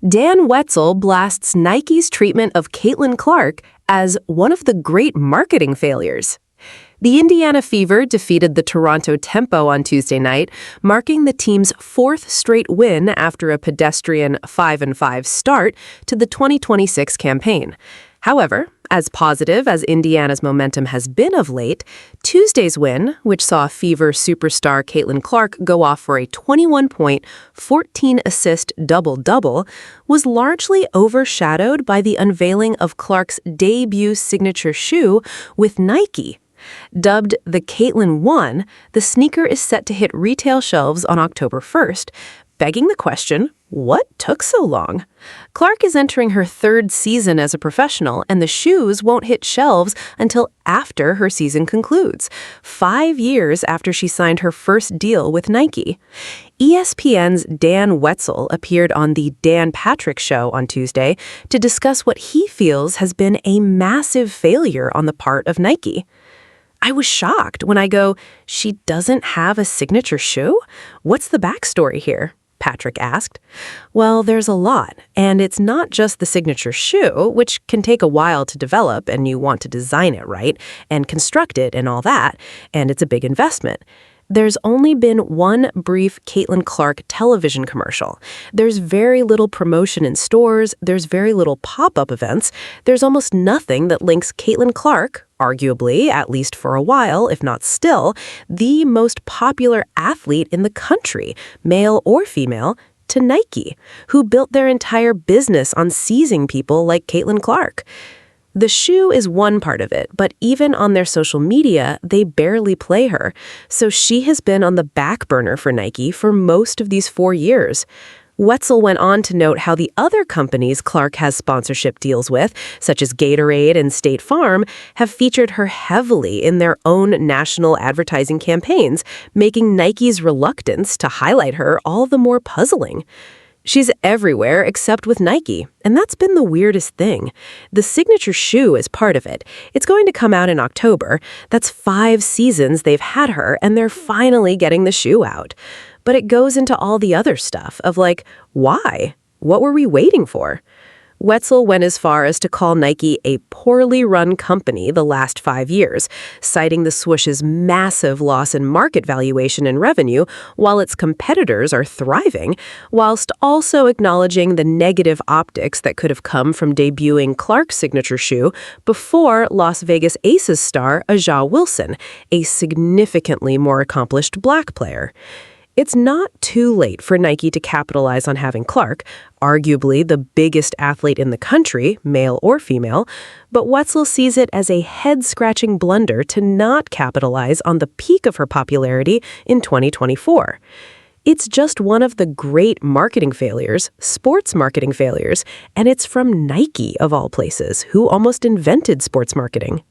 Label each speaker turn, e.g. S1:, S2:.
S1: Dan Wetzel blasts Nike's treatment of Caitlin Clark as one of the great marketing failures. The Indiana Fever defeated the Toronto Tempo on Tuesday night, marking the team's fourth straight win after a pedestrian 5-5 start to the 2026 campaign. However, as positive as Indiana's momentum has been of late, Tuesday's win, which saw Fever superstar Caitlin Clark go off for a 21-point, 14-assist double-double, was largely overshadowed by the unveiling of Clark's debut signature shoe with Nike. Dubbed the Caitlin 1, the sneaker is set to hit retail shelves on October 1st, begging the question, what took so long? Clark is entering her third season as a professional, and the shoes won't hit shelves until after her season concludes, 5 years after she signed her first deal with Nike. ESPN's Dan Wetzel appeared on the Dan Patrick Show on Tuesday to discuss what he feels has been a massive failure on the part of Nike. I was shocked when I go, she doesn't have a signature shoe? What's the backstory here? Patrick asked. Well, there's a lot, and it's not just the signature shoe, which can take a while to develop and you want to design it right and construct it and all that, and it's a big investment. There's only been one brief Caitlin Clark television commercial. There's very little promotion in stores. There's very little pop-up events. There's almost nothing that links Caitlin Clark, arguably, at least for a while, if not still, the most popular athlete in the country, male or female, to Nike, who built their entire business on seizing people like Caitlin Clark. The shoe is one part of it, but even on their social media, they barely play her. So she has been on the back burner for Nike for most of these 4 years. Wetzel went on to note how the other companies Clark has sponsorship deals with, such as Gatorade and State Farm, have featured her heavily in their own national advertising campaigns, making Nike's reluctance to highlight her all the more puzzling. She's everywhere except with Nike, and that's been the weirdest thing. The signature shoe is part of it. It's going to come out in October. That's 5 seasons they've had her, and they're finally getting the shoe out. But it goes into all the other stuff of like, why? What were we waiting for? Wetzel went as far as to call Nike a poorly run company the last 5 years, citing the swoosh's massive loss in market valuation and revenue while its competitors are thriving, whilst also acknowledging the negative optics that could have come from debuting Clark's signature shoe before Las Vegas Aces star A'ja Wilson, a significantly more accomplished black player. It's not too late for Nike to capitalize on having Clark, arguably the biggest athlete in the country, male or female, but Wetzel sees it as a head-scratching blunder to not capitalize on the peak of her popularity in 2024. It's just one of the great marketing failures, sports marketing failures, and it's from Nike, of all places, who almost invented sports marketing.